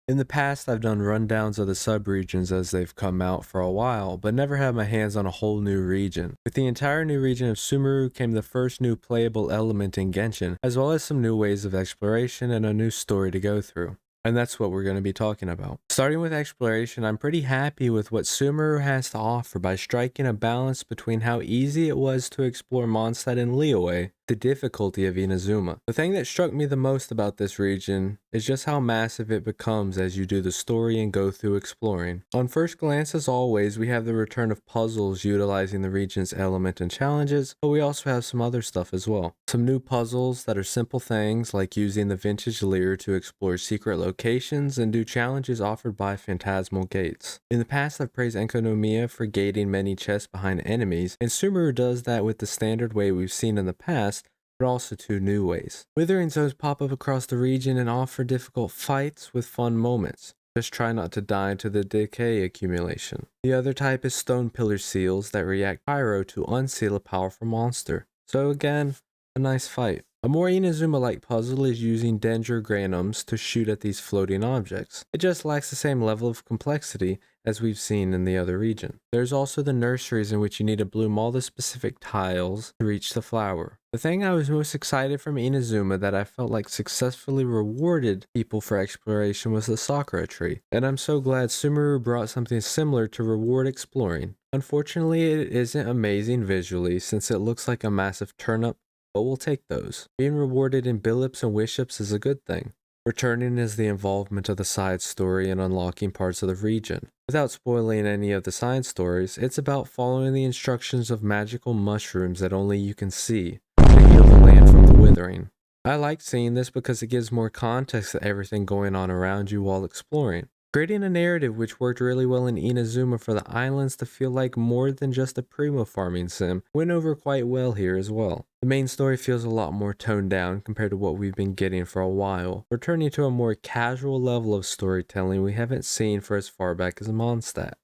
In the past, I've done rundowns of the subregions as they've come out for a while, but never had my hands on a whole new region. With the entire new region of Sumeru came the first new playable element in Genshin, as well as some new ways of exploration and a new story to go through. And that's what we're going to be talking about. Starting with exploration, I'm pretty happy with what Sumeru has to offer by striking a balance between how easy it was to explore Mondstadt and Liyue, the difficulty of Inazuma. The thing that struck me the most about this region is just how massive it becomes as you do the story and go through exploring. On first glance, as always, we have the return of puzzles utilizing the region's element and challenges, but we also have some other stuff as well. Some new puzzles that are simple things like using the vintage lyre to explore secret locations and do challenges offered by phantasmal gates. In the past, I've praised Enkonomiya for gating many chests behind enemies, and Sumeru does that with the standard way we've seen in the past, but also two new ways. Withering zones pop up across the region and offer difficult fights with fun moments. Just try not to die to the decay accumulation. The other type is stone pillar seals that react pyro to unseal a powerful monster. So again, a nice fight. A more Inazuma-like puzzle is using Dendro granums to shoot at these floating objects. It just lacks the same level of complexity as we've seen in the other region. There's also the nurseries in which you need to bloom all the specific tiles to reach the flower. The thing I was most excited from Inazuma that I felt like successfully rewarded people for exploration was the Sakura tree, and I'm so glad Sumeru brought something similar to reward exploring. Unfortunately, it isn't amazing visually since it looks like a massive turnip, but we'll take those. Being rewarded in billips and wiships is a good thing. Returning is the involvement of the side story and unlocking parts of the region. Without spoiling any of the side stories, it's about following the instructions of magical mushrooms that only you can see to heal the land from the withering. I like seeing this because it gives more context to everything going on around you while exploring. Creating a narrative which worked really well in Inazuma for the islands to feel like more than just a primo farming sim went over quite well here as well. The main story feels a lot more toned down compared to what we've been getting for a while, returning to a more casual level of storytelling we haven't seen for as far back as Mondstadt.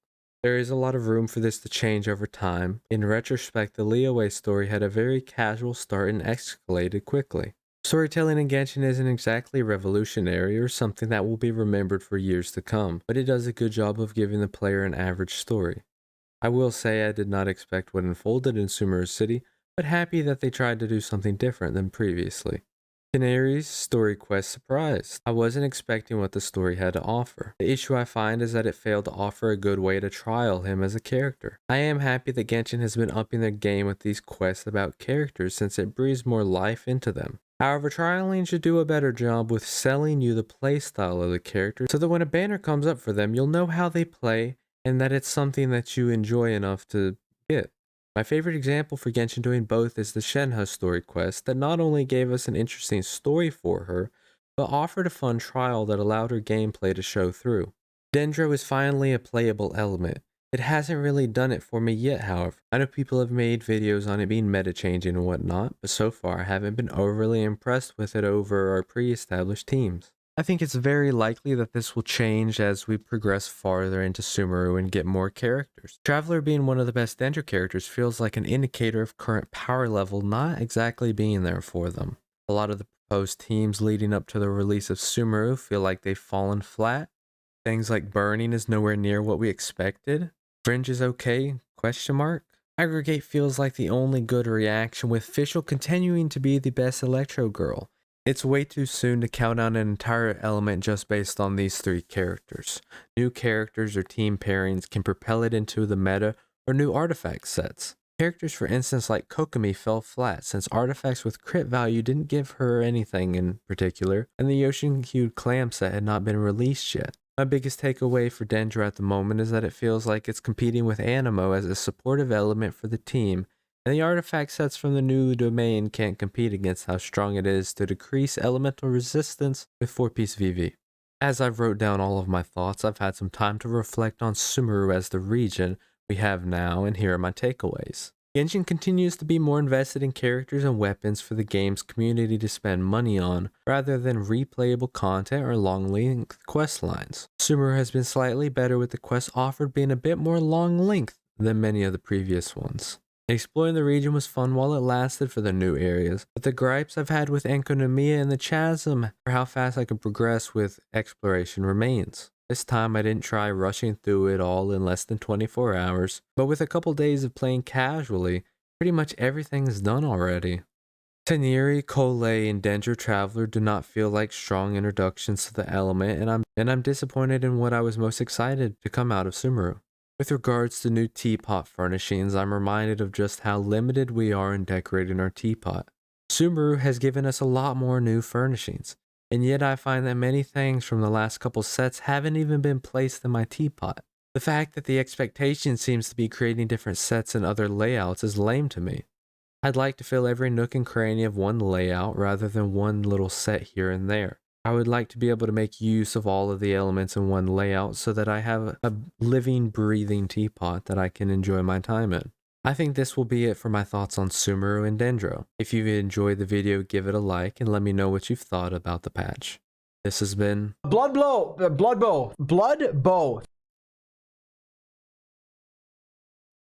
There is a lot of room for this to change over time. In retrospect, the Liyue story had a very casual start and escalated quickly. Storytelling in Genshin isn't exactly revolutionary or something that will be remembered for years to come, but it does a good job of giving the player an average story. I will say I did not expect what unfolded in Sumeru City, but happy that they tried to do something different than previously. Tighnari's story quest surprised. I wasn't expecting what the story had to offer. The issue I find is that it failed to offer a good way to trial him as a character. I am happy that Genshin has been upping their game with these quests about characters since it breathes more life into them. However, trialing should do a better job with selling you the playstyle of the character so that when a banner comes up for them, you'll know how they play and that it's something that you enjoy enough to get. My favorite example for Genshin doing both is the Shenhe story quest that not only gave us an interesting story for her, but offered a fun trial that allowed her gameplay to show through. Dendro is finally a playable element. It hasn't really done it for me yet, however. I know people have made videos on it being meta-changing and whatnot, but so far I haven't been overly impressed with it over our pre-established teams. I think it's very likely that this will change as we progress farther into Sumeru and get more characters. Traveler being one of the best Dendro characters feels like an indicator of current power level not exactly being there for them. A lot of the proposed teams leading up to the release of Sumeru feel like they've fallen flat. Things like burning is nowhere near what we expected. Fringe is okay? Question mark. Aggregate feels like the only good reaction, with Fischl continuing to be the best Electro girl. It's way too soon to count out an entire element just based on these three characters. New characters or team pairings can propel it into the meta or new artifact sets. Characters for instance like Kokomi fell flat since artifacts with crit value didn't give her anything in particular, and the ocean-hued clam set had not been released yet. My biggest takeaway for Dendro at the moment is that it feels like it's competing with Anemo as a supportive element for the team, and the artifact sets from the new domain can't compete against how strong it is to decrease elemental resistance with 4-piece VV. As I've wrote down all of my thoughts, I've had some time to reflect on Sumeru as the region we have now, and here are my takeaways. Genshin continues to be more invested in characters and weapons for the game's community to spend money on, rather than replayable content or long-length quest lines. Sumeru has been slightly better with the quests offered being a bit more long-length than many of the previous ones. Exploring the region was fun while it lasted for the new areas, but the gripes I've had with Enkonomiya and the Chasm for how fast I can progress with exploration remains. This time I didn't try rushing through it all in less than 24 hours, but with a couple days of playing casually, pretty much everything is done already. Tighnari, Collei, and Dendro Traveler do not feel like strong introductions to the element, and I'm disappointed in what I was most excited to come out of Sumeru. With regards to new teapot furnishings, I'm reminded of just how limited we are in decorating our teapot. Sumeru has given us a lot more new furnishings, and yet I find that many things from the last couple sets haven't even been placed in my teapot. The fact that the expectation seems to be creating different sets and other layouts is lame to me. I'd like to fill every nook and cranny of one layout rather than one little set here and there. I would like to be able to make use of all of the elements in one layout so that I have a living, breathing teapot that I can enjoy my time in. I think this will be it for my thoughts on Sumeru and Dendro. If you've enjoyed the video, give it a like and let me know what you've thought about the patch. This has been Bloodbow.